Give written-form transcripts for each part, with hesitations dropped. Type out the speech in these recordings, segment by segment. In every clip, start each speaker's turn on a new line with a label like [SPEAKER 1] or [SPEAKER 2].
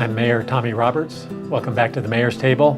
[SPEAKER 1] I'm Mayor Tommy Roberts. Welcome back to the Mayor's Table.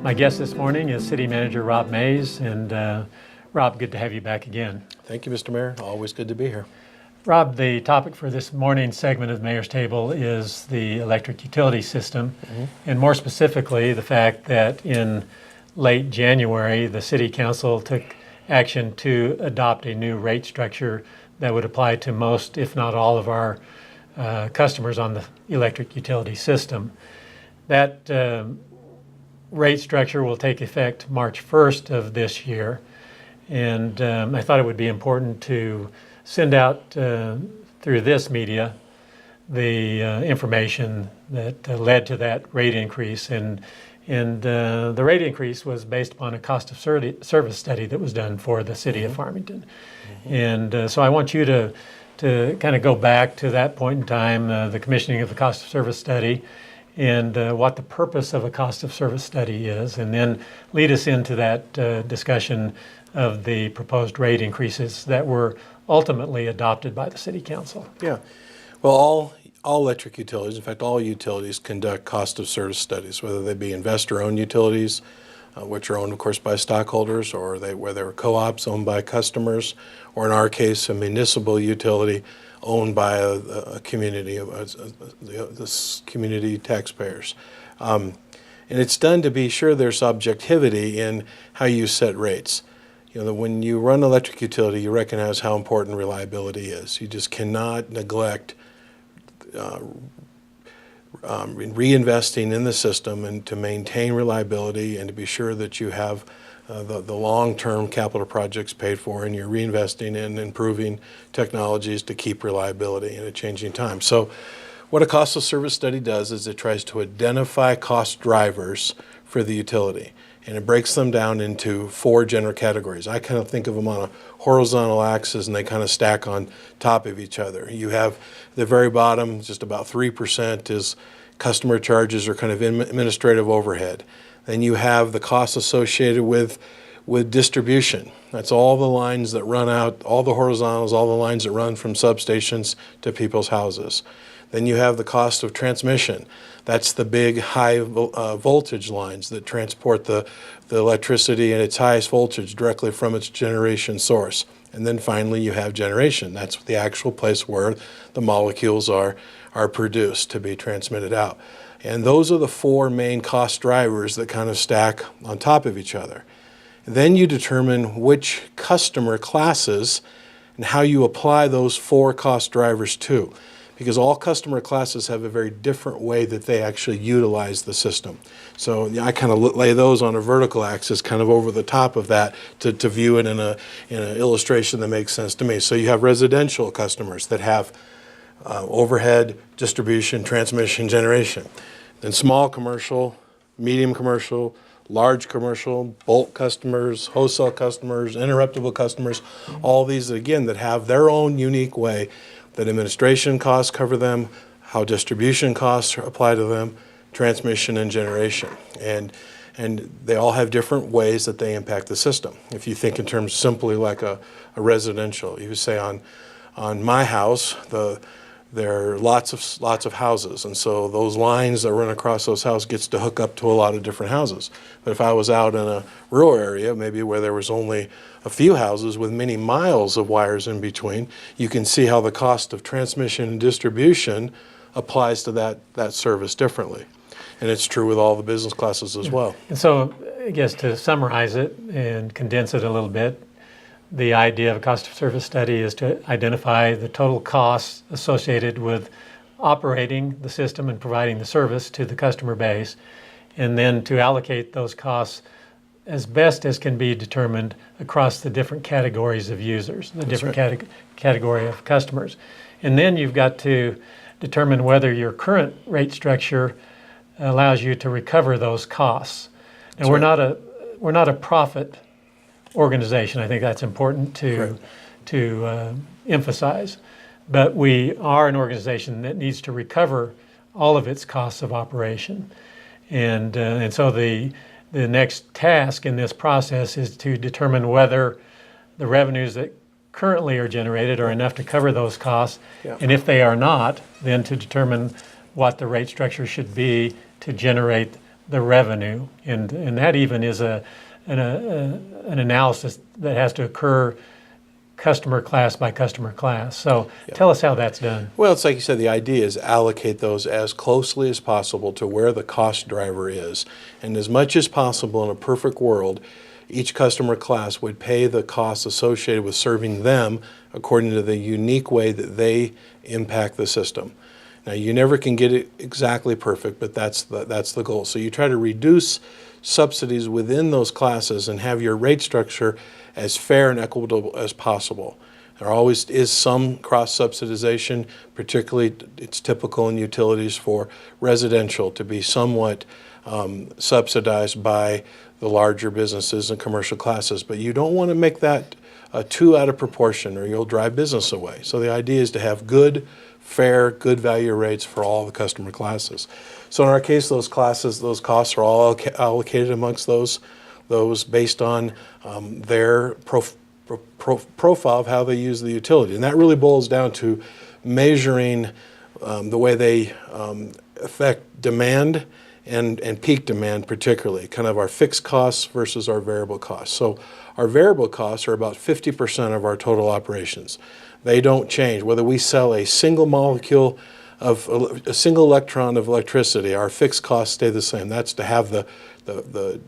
[SPEAKER 1] My guest this morning is City Manager Rob Mays. And Rob, good to have you back again.
[SPEAKER 2] Thank you, Mr. Mayor. Always good to be here.
[SPEAKER 1] Rob, the topic for this morning's segment of the Mayor's Table is the electric utility system, and more specifically, the fact that in late January, the City Council took action to adopt a new rate structure that would apply to most, if not all, of our customers on the electric utility system. That rate structure will take effect March 1st of this year, and I thought it would be important to send out through this media the information that led to that rate increase, and the rate increase was based upon a cost of service study that was done for the City of Farmington. And so I want you to kind of go back to that point in time, the commissioning of the cost of service study, and what the purpose of a cost of service study is, and then lead us into that discussion of the proposed rate increases that were ultimately adopted by the City Council.
[SPEAKER 2] Yeah. Well, all electric utilities, in fact, all utilities conduct cost of service studies, whether they be investor-owned utilities, which are owned, of course, by stockholders, or whether they're co-ops owned by customers, or in our case, a municipal utility owned by a community, this community taxpayers. And it's done to be sure there's objectivity in how you set rates. You know, when you run an electric utility, you recognize how important reliability is. You just cannot neglect reinvesting in the system and to maintain reliability and to be sure that you have the long-term capital projects paid for, and you're reinvesting in improving technologies to keep reliability in a changing time. So what a cost of service study does is it tries to identify cost drivers for the utility, and it breaks them down into four general categories. I kind of think of them on a horizontal axis, and they kind of stack on top of each other. You have the very bottom, just about 3% is customer charges or kind of administrative overhead. Then you have the costs associated with distribution. That's all the lines that run out, all the horizontals, all the lines that run from substations to people's houses. Then you have the cost of transmission. That's the big high voltage lines that transport the electricity at its highest voltage directly from its generation source. And then finally you have generation. That's the actual place where the molecules are produced to be transmitted out. And those are the four main cost drivers that kind of stack on top of each other. Then you determine which customer classes and how you apply those four cost drivers to, because all customer classes have a very different way that they actually utilize the system. So I kind of lay those on a vertical axis kind of over the top of that to view it in an illustration that makes sense to me. So you have residential customers that have overhead, distribution, transmission, generation. Then small commercial, medium commercial, large commercial, bulk customers, wholesale customers, interruptible customers, all these, again, that have their own unique way that administration costs cover them, how distribution costs apply to them, transmission and generation. And they all have different ways that they impact the system. If you think in terms simply like a residential, you would say on my house, there are lots of houses, and so those lines that run across those houses gets to hook up to a lot of different houses. But if I was out in a rural area, maybe where there was only a few houses with many miles of wires in between, you can see how the cost of transmission and distribution applies to that service differently. And it's true with all the business classes as well.
[SPEAKER 1] And so I guess to summarize it and condense it a little bit, the idea of a cost of service study is to identify the total costs associated with operating the system and providing the service to the customer base, and then to allocate those costs as best as can be determined across the different categories of users, the different category of customers. And then you've got to determine whether your current rate structure allows you to recover those costs. And we're not a profit organization. I think that's important to emphasize. But we are an organization that needs to recover all of its costs of operation. And so the next task in this process is to determine whether the revenues that currently are generated are enough to cover those costs. Yeah. And if they are not, then to determine what the rate structure should be to generate the revenue. And that even is an analysis that has to occur customer class by customer class. So tell us how that's done.
[SPEAKER 2] Well, it's like you said, the idea is allocate those as closely as possible to where the cost driver is. And as much as possible in a perfect world, each customer class would pay the costs associated with serving them according to the unique way that they impact the system. Now, you never can get it exactly perfect, but that's the goal. So you try to reduce subsidies within those classes and have your rate structure as fair and equitable as possible. There always is some cross-subsidization, particularly it's typical in utilities for residential to be somewhat subsidized by the larger businesses and commercial classes. But you don't want to make that too out of proportion or you'll drive business away. So the idea is to have good, fair, good value rates for all the customer classes. So in our case, those costs are all allocated amongst those based on their profile of how they use the utility. And that really boils down to measuring the way they affect demand and peak demand particularly, kind of our fixed costs versus our variable costs. So our variable costs are about 50% of our total operations. They don't change. Whether we sell a single molecule of a single electron of electricity, our fixed costs stay the same. That's to have the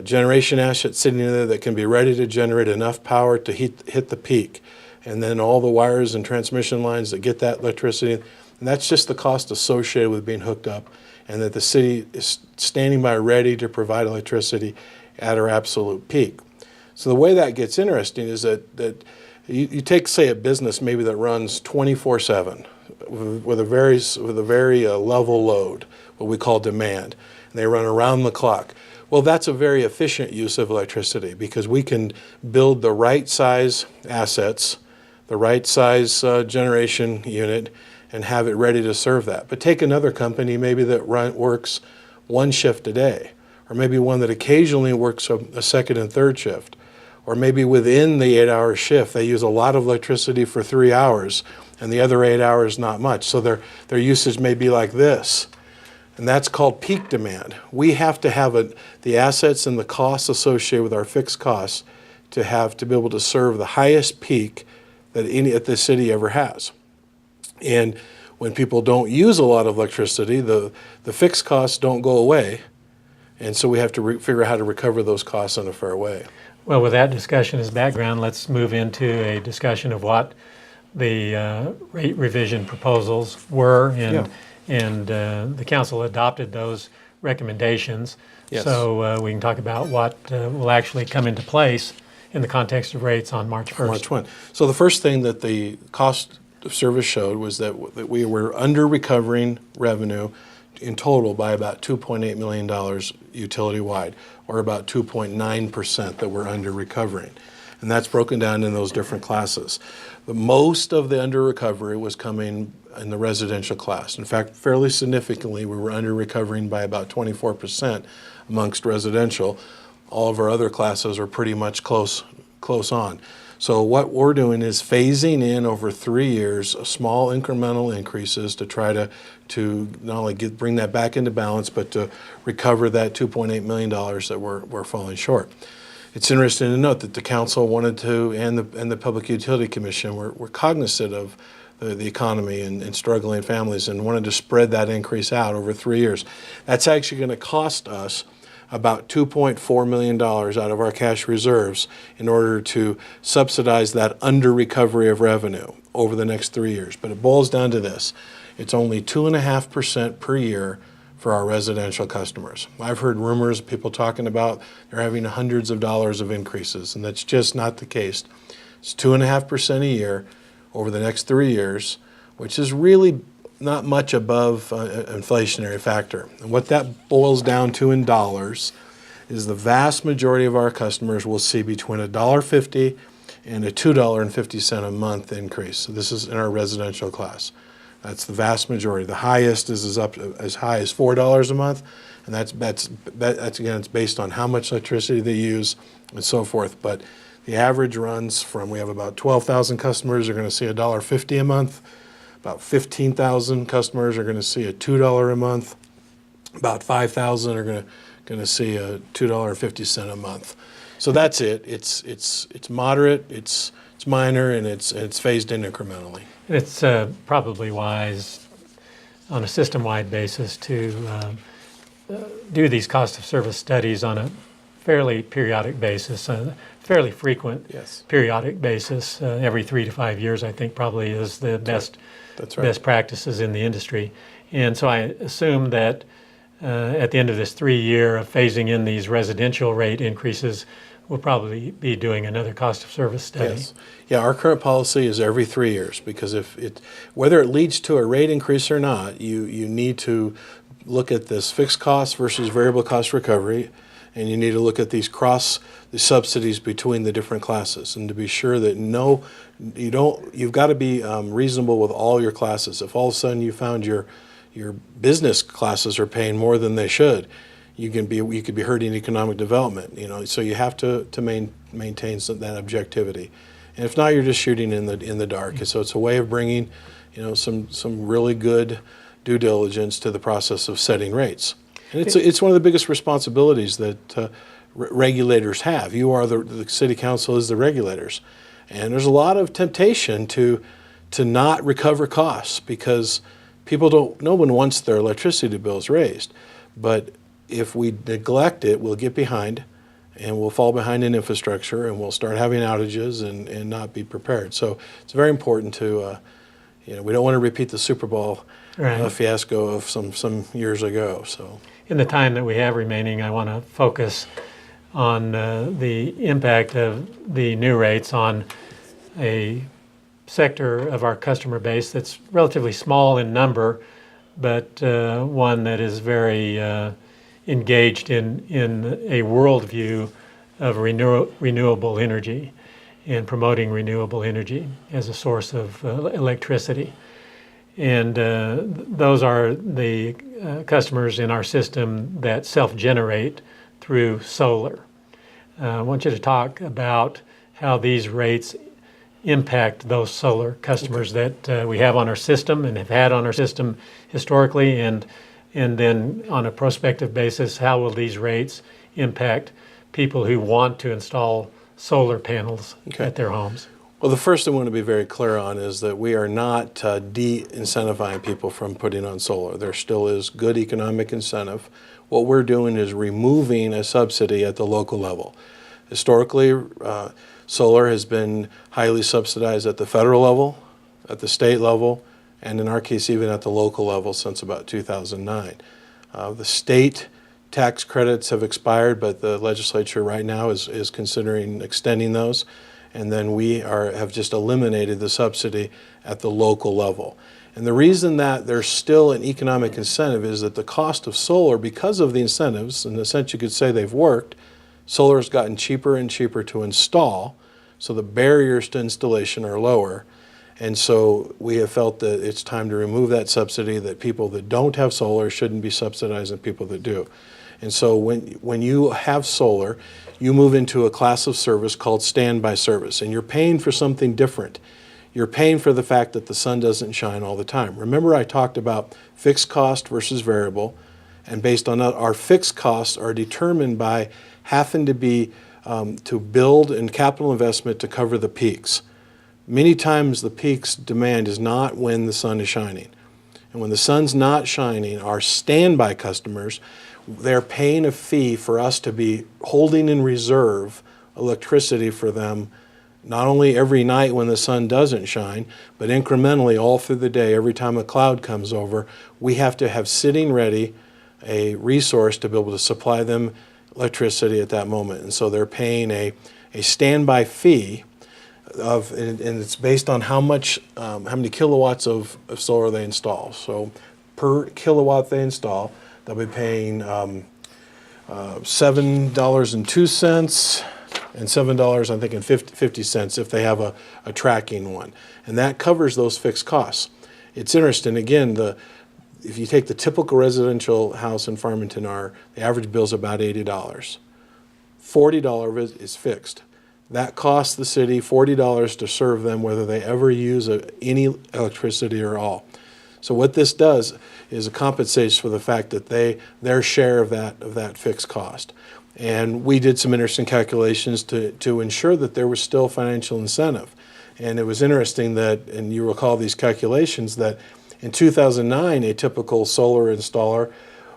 [SPEAKER 2] generation asset sitting there that can be ready to generate enough power to hit the peak. And then all the wires and transmission lines that get that electricity. And that's just the cost associated with being hooked up, and that the city is standing by ready to provide electricity at our absolute peak. So the way that gets interesting is that you take, say, a business maybe that runs 24/7 with a very level load, what we call demand, and they run around the clock. Well, that's a very efficient use of electricity because we can build the right size assets, the right size generation unit, and have it ready to serve that. But take another company maybe that works one shift a day, or maybe one that occasionally works a second and third shift, or maybe within the 8-hour shift they use a lot of electricity for 3 hours and the other 8 hours not much. So their usage may be like this. And that's called peak demand. We have to have the assets and the costs associated with our fixed costs to be able to serve the highest peak that the city ever has. And when people don't use a lot of electricity, the fixed costs don't go away. And so we have to figure out how to recover those costs in a fair way.
[SPEAKER 1] Well, with that discussion as background, let's move into a discussion of what the rate revision proposals were, and the council adopted those recommendations.
[SPEAKER 2] Yes.
[SPEAKER 1] So we can talk about what will actually come into place in the context of rates on March 1st.
[SPEAKER 2] March 1. So the first thing that the cost of service showed was that we were under recovering revenue in total by about $2.8 million utility-wide, or about 2.9% that we're under recovering. And that's broken down in those different classes. The most of the under recovery was coming in the residential class. In fact, fairly significantly, we were under recovering by about 24% amongst residential. All of our other classes are pretty much close on. So what we're doing is phasing in over 3 years small incremental increases to try to not only bring that back into balance, but to recover that $2.8 million that we're falling short. It's interesting to note that the council wanted to, and the Public Utility Commission were cognizant of the economy and struggling families and wanted to spread that increase out over 3 years. That's actually going to cost us about $2.4 million out of our cash reserves in order to subsidize that under recovery of revenue over the next 3 years. But it boils down to this. It's only 2.5% per year for our residential customers. I've heard rumors of people talking about they're having hundreds of dollars of increases, and that's just not the case. It's 2.5% a year over the next 3 years, which is really not much above inflationary factor. And what that boils down to in dollars is the vast majority of our customers will see between $1.50 and a $2.50 a month increase. So this is in our residential class. That's the vast majority. The highest is up as high as $4 a month, and that's again, it's based on how much electricity they use and so forth. But the average runs from, we have about 12,000 customers are going to see $1.50 a month. About 15,000 customers are going to see a $2 a month. About 5,000 are going to see a $2.50 a month. So that's it. It's moderate, it's minor, and it's phased in incrementally.
[SPEAKER 1] It's probably wise on a system-wide basis to do these cost of service studies on a fairly periodic basis, fairly frequent
[SPEAKER 2] Yes.
[SPEAKER 1] periodic basis. Every 3 to 5 years, I think, probably is the best
[SPEAKER 2] That's right.
[SPEAKER 1] best practices in the industry. And so I assume that at the end of this 3 year of phasing in these residential rate increases, we'll probably be doing another cost of service study.
[SPEAKER 2] Yes. Yeah, our current policy is every 3 years, because whether it leads to a rate increase or not, you need to look at this fixed cost versus variable cost recovery, and you need to look at the subsidies between the different classes, and to be sure that you've got to be reasonable with all your classes. If all of a sudden you found your business classes are paying more than they should, you could be hurting economic development. So you have to maintain that objectivity, and if not, you're just shooting in the dark. So it's a way of bringing some really good due diligence to the process of setting rates. And it's one of the biggest responsibilities that regulators have. You are the city council is the regulators, and there's a lot of temptation to not recover costs, because no one wants their electricity bills raised. But if we neglect it, we'll get behind, and we'll fall behind in infrastructure, and we'll start having outages and not be prepared. So it's very important to we don't want to repeat the Super Bowl fiasco of some years ago. So.
[SPEAKER 1] In the time that we have remaining, I want to focus on the impact of the new rates on a sector of our customer base that's relatively small in number, but one that is very engaged in a worldview of renewable energy and promoting renewable energy as a source of electricity. And those are the customers in our system that self-generate through solar. I want you to talk about how these rates impact those solar customers that we have on our system and have had on our system historically, and then on a prospective basis, how will these rates impact people who want to install solar panels at their homes?
[SPEAKER 2] Well, the first thing I want to be very clear on is that we are not de-incentivizing people from putting on solar. There still is good economic incentive. What we're doing is removing a subsidy at the local level. Historically, solar has been highly subsidized at the federal level, at the state level, and in our case, even at the local level since about 2009. The state tax credits have expired, but the legislature right now is considering extending those. And then we have just eliminated the subsidy at the local level. And the reason that there's still an economic incentive is that the cost of solar, because of the incentives, in the sense you could say they've worked, solar has gotten cheaper and cheaper to install, so the barriers to installation are lower. And so we have felt that it's time to remove that subsidy, that people that don't have solar shouldn't be subsidizing people that do. And so when you have solar, you move into a class of service called standby service, and you're paying for something different. You're paying for the fact that the sun doesn't shine all the time. Remember, I talked about fixed cost versus variable, and based on that, our fixed costs are determined by having to be to build and capital investment to cover the peaks. Many times the peaks demand is not when the sun is shining. And when the sun's not shining, our standby customers, they're paying a fee for us to be holding in reserve electricity for them, not only every night when the sun doesn't shine, but incrementally all through the day. Every time a cloud comes over, we have to have sitting ready a resource to be able to supply them electricity at that moment. And so they're paying a standby fee and it's based on how many kilowatts of solar they install. So per kilowatt they install, they'll be paying $7.02 and $7, I think, and 50 cents if they have a tracking one. And that covers those fixed costs. It's interesting, again, if you take the typical residential house in Farmington, the average bill is about $80. $40 is fixed. That costs the city $40 to serve them, whether they ever use any electricity or all. So what this does is it compensates for the fact that their share of that fixed cost. And we did some interesting calculations to ensure that there was still financial incentive. And it was interesting that, and you recall these calculations, that in 2009, a typical solar installer,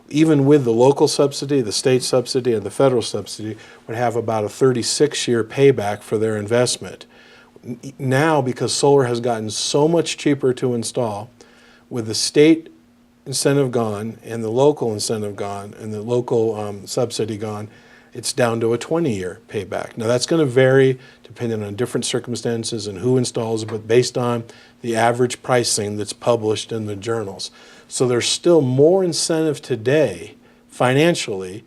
[SPEAKER 2] even with the local subsidy, the state subsidy, and the federal subsidy, would have about a 36-year payback for their investment. Now, because solar has gotten so much cheaper to install, with the state incentive gone and the local incentive gone and the local subsidy gone, it's down to a 20-year payback. Now that's going to vary depending on different circumstances and who installs it, but based on the average pricing that's published in the journals. So there's still more incentive today financially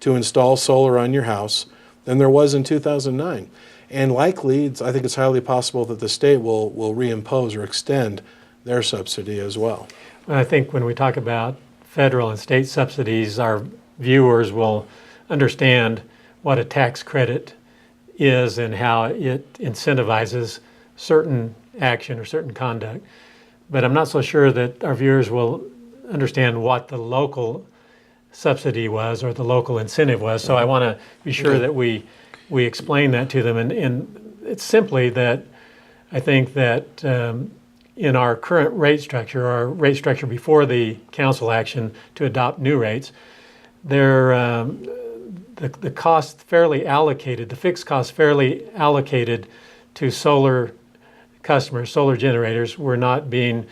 [SPEAKER 2] to install solar on your house than there was in 2009. And likely, I think it's highly possible that the state will reimpose or extend their subsidy as well.
[SPEAKER 1] I think when we talk about federal and state subsidies, our viewers will understand what a tax credit is and how it incentivizes certain action or certain conduct. But I'm not so sure that our viewers will understand what the local subsidy was or the local incentive was. So I want to be sure that we explain that to them. And it's simply that I think that in our current rate structure, our rate structure before the council action to adopt new rates, the cost fairly allocated, the fixed cost fairly allocated to solar customers, solar generators, were not being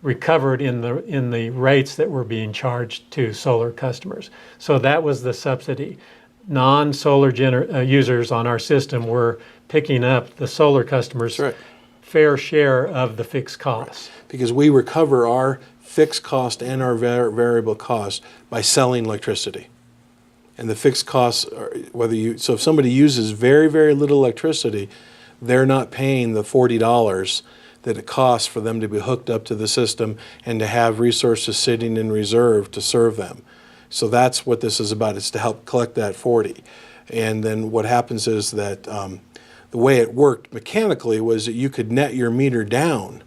[SPEAKER 1] recovered in the rates that were being charged to solar customers. So that was the subsidy. Non-solar users on our system were picking up the solar customers' fair share of the fixed costs.
[SPEAKER 2] Because we recover our fixed cost and our variable cost by selling electricity. And the fixed costs, so if somebody uses very, very little electricity, they're not paying the $40 that it costs for them to be hooked up to the system and to have resources sitting in reserve to serve them. So that's what this is about. It's to help collect that 40. And then what happens is that the way it worked mechanically was that you could net your meter down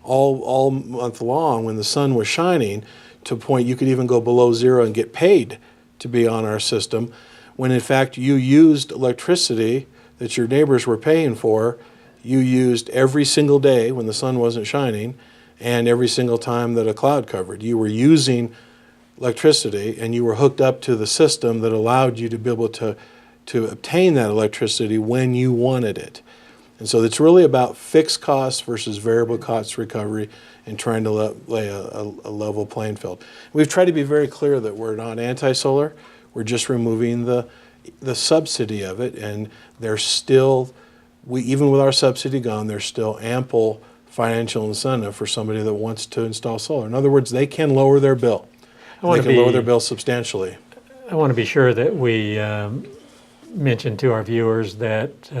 [SPEAKER 2] all month long when the sun was shining, to a point you could even go below zero and get paid to be on our system, when in fact you used electricity that your neighbors were paying for. You used every single day when the sun wasn't shining, and every single time that a cloud covered. You were using electricity, and you were hooked up to the system that allowed you to be able to obtain that electricity when you wanted it. And so it's really about fixed costs versus variable cost recovery and trying to lay a level playing field. We've tried to be very clear that we're not anti-solar. We're just removing the subsidy of it, and there's still, even with our subsidy gone, there's still ample financial incentive for somebody that wants to install solar. In other words, they can lower their bill. They can lower their bill substantially.
[SPEAKER 1] I want to be sure that we mention to our viewers that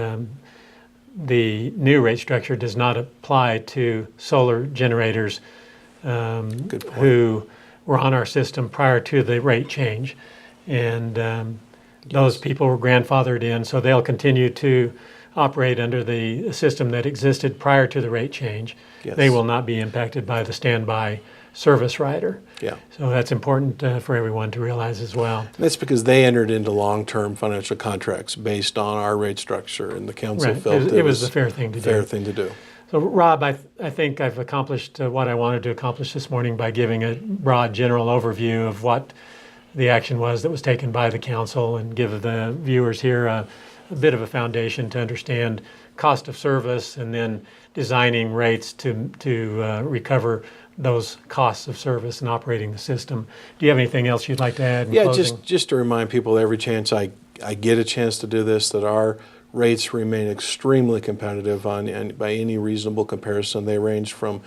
[SPEAKER 1] the new rate structure does not apply to solar generators who were on our system prior to the rate change. And those people were grandfathered in, so they'll continue to operate under the system that existed prior to the rate change.
[SPEAKER 2] Yes.
[SPEAKER 1] They will not be impacted by the standby service rider.
[SPEAKER 2] Yeah.
[SPEAKER 1] So that's important for everyone to realize as well.
[SPEAKER 2] That's because they entered into long-term financial contracts based on our rate structure, and the council felt
[SPEAKER 1] it was the fair thing to do. So Rob, I think I've accomplished what I wanted to accomplish this morning by giving a broad general overview of what the action was that was taken by the council, and give the viewers here a bit of a foundation to understand cost of service, and then designing rates to recover those costs of service and operating the system. Do you have anything else you'd like to add in closing?
[SPEAKER 2] just to remind people every chance I get a chance to do this, that our rates remain extremely competitive by any reasonable comparison. They range from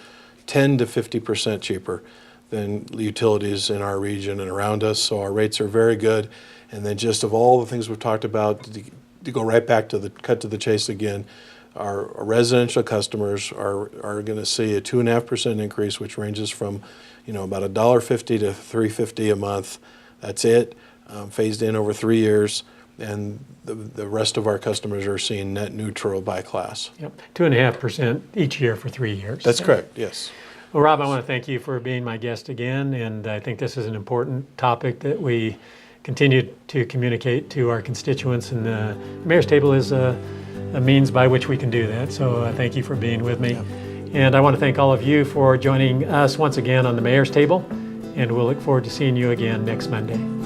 [SPEAKER 2] 10 to 50% cheaper than utilities in our region and around us. So our rates are very good. And then just of all the things we've talked about, to go right back to cut to the chase again, our residential customers are going to see a 2.5% increase, which ranges from about $1.50 to $3.50 a month. That's it, phased in over 3 years. and the rest of our customers are seeing net neutral by class.
[SPEAKER 1] Yep, 2.5% each year for 3 years.
[SPEAKER 2] That's correct, yes.
[SPEAKER 1] Well, Rob, I want to thank you for being my guest again, and I think this is an important topic that we continue to communicate to our constituents, and the Mayor's Table is a means by which we can do that. So thank you for being with me.
[SPEAKER 2] Yep.
[SPEAKER 1] And I want to thank all of you for joining us once again on the Mayor's Table, and we'll look forward to seeing you again next Monday.